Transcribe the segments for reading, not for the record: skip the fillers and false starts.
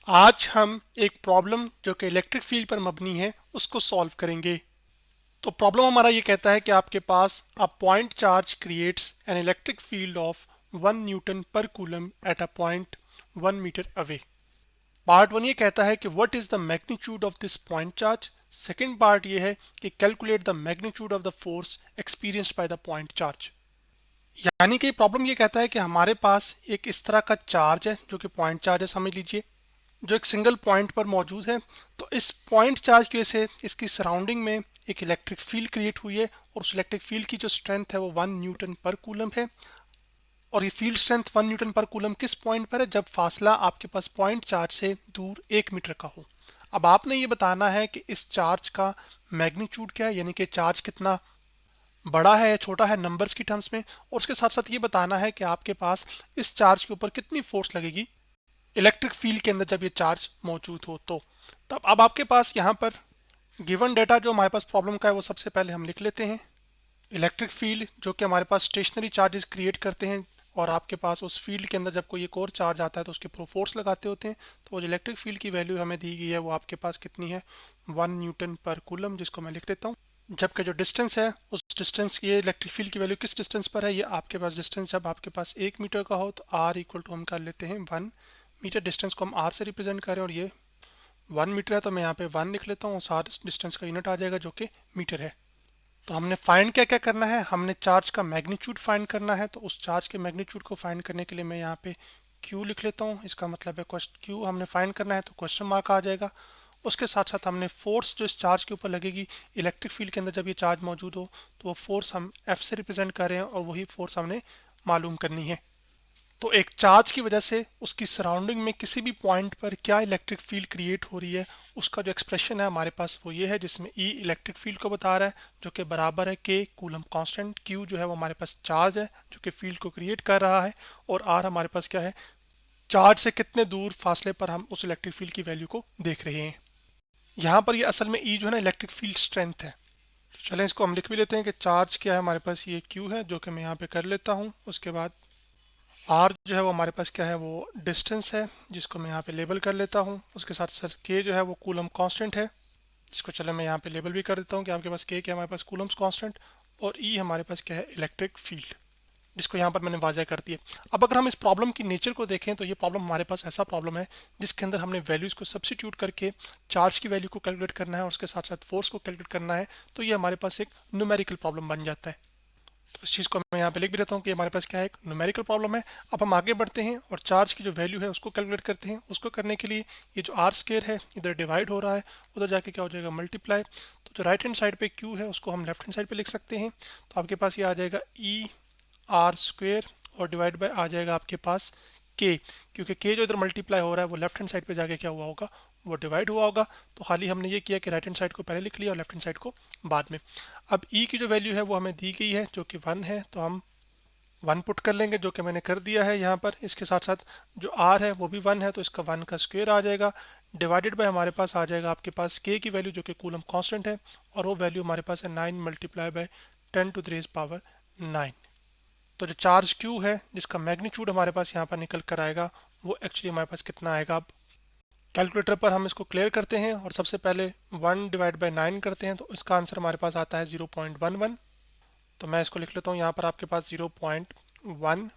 आज हम एक प्रॉब्लम जो कि इलेक्ट्रिक फील्ड पर मबनी है उसको सॉल्व करेंगे। तो प्रॉब्लम हमारा ये कहता है कि आपके पास a point charge creates an electric field of 1 newton per coulomb at a point 1 metre away. Part one ये कहता है कि what is the magnitude of this point charge. Second part ये है कि calculate the magnitude of the force experienced by the point charge. यानी कि problem ये कहता है कि हमारे पास एक इस तरह का चार्ज है जो कि पॉइंट चार्ज है, समझ लीजिए, जो एक सिंगल पॉइंट पर मौजूद है। तो इस पॉइंट चार्ज की वजह से इसकी सराउंडिंग में एक इलेक्ट्रिक फील्ड क्रिएट हुई है और उस इलेक्ट्रिक फील्ड की जो स्ट्रेंथ है वो 1 न्यूटन पर कूलम है। और ये field strength 1 newton per coulomb किस पॉइंट पर है? जब फासला आपके पास पॉइंट चार्ज से दूर 1 मीटर का हो। अब आपने ये बताना है कि इस चार्ज का मैग्नीट्यूड क्या है, यानी कि चार्ज कितना बड़ा है या छोटा है नंबर्स की टर्म्स में। और उसके साथ साथ ये बताना है कि आपके पास इस चार्ज के ऊपर कितनी फोर्स लगेगी इलेक्ट्रिक फील्ड के अंदर जब ये चार्ज मौजूद हो। तो तब अब आपके पास यहाँ पर गिवन डेटा जो हमारे पास प्रॉब्लम का है वो सबसे पहले हम लिख लेते हैं। इलेक्ट्रिक फील्ड जो कि हमारे पास स्टेशनरी चार्जेस क्रिएट करते हैं और आपके पास उस फील्ड के अंदर जब कोई एक और चार्ज आता है तो उसके ऊपर फोर्स लगाते होते हैं। तो वो जो इलेक्ट्रिक फील्ड की वैल्यू हमें दी गई है वो आपके पास कितनी है? 1 न्यूटन पर कूलम, जिसको मैं लिख लेता हूँ। जबकि जो डिस्टेंस है उस डिस्टेंस ये इलेक्ट्रिक फील्ड की वैल्यू किस डिस्टेंस पर है, ये आपके पास डिस्टेंस जब आपके पास 1 मीटर का हो तो आर इक्वल टू हम कर लेते हैं 1 मीटर। डिस्टेंस को हम आर से रिप्रेजेंट करें और ये 1 मीटर है तो मैं यहाँ पे 1 लिख लेता हूँ और सार डिस्टेंस का यूनिट आ जाएगा जो कि मीटर है। तो हमने फाइंड क्या क्या करना है, हमने चार्ज का मैग्नीट्यूड फाइंड करना है। तो उस चार्ज के मैग्नीट्यूड को फाइंड करने के लिए मैं यहाँ पे Q लिख लेता हूँ। इसका मतलब है Q हमने फाइंड करना है तो क्वेश्चन मार्क आ जाएगा। उसके साथ साथ हमने फोर्स जो इस चार्ज के ऊपर लगेगी इलेक्ट्रिक फील्ड के अंदर जब ये चार्ज मौजूद हो तो वो फोर्स हम F से रिप्रेजेंट कर रहे हैं और वही फोर्स हमने मालूम करनी है। तो एक चार्ज की वजह से उसकी सराउंडिंग में किसी भी पॉइंट पर क्या इलेक्ट्रिक फील्ड क्रिएट हो रही है उसका जो एक्सप्रेशन है हमारे पास वो ये है, जिसमें E इलेक्ट्रिक फील्ड को बता रहा है जो कि बराबर है K कूलम कांस्टेंट। Q जो है वो हमारे पास चार्ज है जो कि फील्ड को क्रिएट कर रहा है और R हमारे पास क्या है? चार्ज से कितने दूर फासले पर हम उस इलेक्ट्रिक फील्ड की वैल्यू को देख रहे हैं। यहाँ पर ये असल में E जो है ना इलेक्ट्रिक फील्ड स्ट्रेंथ है। चलें इसको हम लिख भी लेते हैं कि चार्ज क्या है हमारे पास, ये Q है जो कि मैं यहाँ पे कर लेता हूँ। उसके बाद आर जो है वो हमारे पास क्या है, वो डिस्टेंस है जिसको मैं यहाँ पे लेबल कर लेता हूँ। उसके साथ सर के जो है वो कूलम कांस्टेंट है जिसको चले मैं यहाँ पे लेबल भी कर देता हूँ कि आपके पास के क्या हमारे पास कूलम्स कांस्टेंट। और ई हमारे पास क्या है, इलेक्ट्रिक फील्ड, जिसको यहाँ पर मैंने वाज़ह कर दिया। अब अगर हम इस प्रॉब्लम की नेचर को देखें तो ये प्रॉब्लम हमारे पास ऐसा प्रॉब्लम है जिसके अंदर हमने वैल्यूज़ को सब्सिट्यूट करके चार्ज की वैल्यू को कैलकुलेट करना है और उसके साथ साथ फोर्स को कैलकुलेट करना है। तो ये हमारे पास एक न्यूमेरिकल प्रॉब्लम बन जाता है। तो इस चीज़ को मैं यहाँ पे लिख भी देता हूँ कि हमारे पास क्या है, एक न्यूमेरिकल प्रॉब्लम है। अब हम आगे बढ़ते हैं और चार्ज की जो वैल्यू है उसको कैलकुलेट करते हैं। उसको करने के लिए ये जो आर स्क्वायर है इधर डिवाइड हो रहा है, उधर जाके क्या हो जाएगा, मल्टीप्लाई। तो जो राइट हैंड साइड पे क्यू है उसको हम लेफ्ट हैंड साइड पे लिख सकते हैं। तो आपके पास ये आ जाएगा ई आर स्क्वेयर और डिवाइड बाय आ जाएगा आपके पास के, क्योंकि के जो इधर मल्टीप्लाई हो रहा है वो लेफ्ट हैंड साइड पे जाके क्या हुआ होगा, वो डिवाइड हुआ होगा। तो खाली हमने ये किया कि राइट हैंड साइड को पहले लिख लिया और लेफ्ट हैंड साइड को बाद में। अब ई की जो वैल्यू है वो हमें दी गई है जो कि 1 है, तो हम 1 पुट कर लेंगे जो कि मैंने कर दिया है यहाँ पर। इसके साथ साथ जो आर है वो भी 1 है तो इसका 1 का स्क्वायर आ जाएगा, डिवाइडेड बाय हमारे पास आ जाएगा आपके पास के की वैल्यू जो कि कूलम कांस्टेंट है और वो वैल्यू हमारे पास है 9 multiply by 10 to the raise power 9। तो जो चार्ज क्यू है जिसका मैग्नीट्यूड हमारे पास यहाँ पर निकल कर आएगा वो एक्चुअली हमारे पास कितना आएगा। अब कैलकुलेटर पर हम इसको क्लियर करते हैं और सबसे पहले 1 डिवाइड बाय 9 करते हैं तो इसका आंसर हमारे पास आता है 0.11। तो मैं इसको लिख लेता हूँ यहाँ पर आपके पास 0.11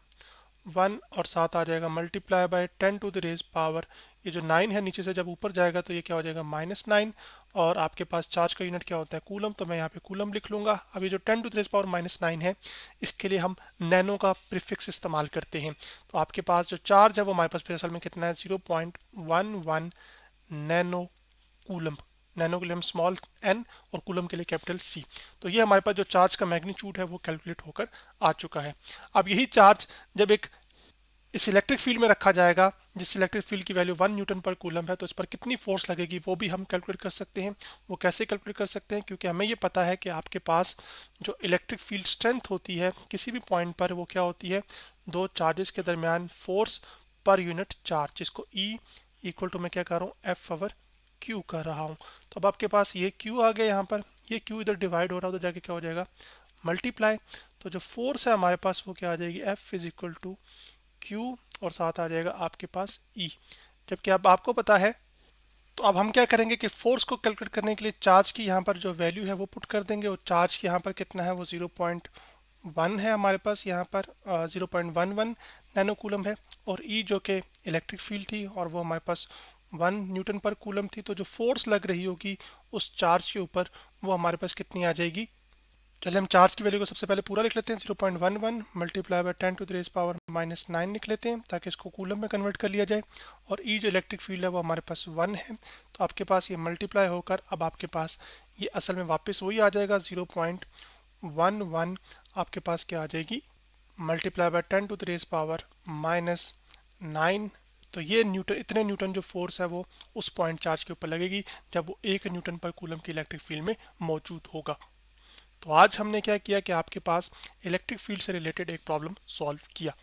और साथ आ जाएगा multiply by 10 to the raise power, ये जो 9 है नीचे से जब ऊपर जाएगा तो ये क्या हो जाएगा, -9। और आपके पास चार्ज का यूनिट क्या होता है, कूलम, तो मैं यहाँ पे कूलम लिख लूँगा। अब ये जो 10 टू द रेज पावर -9 है इसके लिए हम नैनो का प्रीफिक्स इस्तेमाल करते हैं। तो आपके पास जो चार्ज है वो हमारे पास फिर असल में कितना है, 0.11 नैनो कूलम। नैनो के लिए हम स्मॉल एन और कूलम के लिए कैपिटल सी। तो ये हमारे पास जो चार्ज का मैग्नीट्यूड है वो कैलकुलेट होकर आ चुका है। अब यही चार्ज जब एक इस इलेक्ट्रिक फील्ड में रखा जाएगा जिस इलेक्ट्रिक फील्ड की वैल्यू 1 न्यूटन पर कूलम है तो इस पर कितनी फोर्स लगेगी वो भी हम कैलकुलेट कर सकते हैं। वो कैसे कैलकुलेट कर सकते हैं, क्योंकि हमें ये पता है कि आपके पास जो इलेक्ट्रिक फील्ड स्ट्रेंथ होती है किसी भी पॉइंट पर वो क्या होती है, दो चार्जेस के दरमियान फोर्स पर यूनिट चार्ज, जिसको ई इक्वल टू मैं क्या कर रहा हूँ, एफ ओवर क्यू कर रहा हूँ। तो अब आपके पास ये क्यू आ गया यहाँ पर, ये क्यू इधर डिवाइड हो रहा है तो जाके क्या हो जाएगा, मल्टीप्लाई। तो जो फोर्स है हमारे पास वो क्या आ जाएगी, f is equal to q और साथ आ जाएगा आपके पास ई। जबकि अब आपको पता है। तो अब हम क्या करेंगे कि फोर्स को कैलकुलेट करने के लिए चार्ज की यहाँ पर जो वैल्यू है वो पुट कर देंगे, और चार्ज की यहाँ पर कितना है वो 0.1 है हमारे पास, यहाँ पर 0.11 नैनो कूलम है, और ई जो कि इलेक्ट्रिक फील्ड थी और वो हमारे पास 1 न्यूटन पर कूलम थी। तो जो फोर्स लग रही होगी उस चार्ज के ऊपर वो हमारे पास कितनी आ जाएगी। चलिए हम चार्ज की वैल्यू को सबसे पहले पूरा लिख लेते हैं, 0.11 मल्टीप्लाई बाय 10⁻⁻⁹ लिख लेते हैं ताकि इसको कूलम में कन्वर्ट कर लिया जाए। और ई जो इलेक्ट्रिक फील्ड है वो हमारे पास 1 है, तो आपके पास ये मल्टीप्लाई होकर अब आपके पास ये असल में वापस वही आ जाएगा 0.11 आपके पास क्या आ जाएगी, मल्टीप्लाई बाय 10⁻⁻⁹। तो ये न्यूटन, इतने न्यूटन जो फोर्स है वो उस पॉइंट चार्ज के ऊपर लगेगी जब वो 1 न्यूटन पर कूलम की इलेक्ट्रिक फील्ड में मौजूद होगा। तो आज हमने क्या किया कि आपके पास इलेक्ट्रिक फील्ड से रिलेटेड एक प्रॉब्लम सॉल्व किया।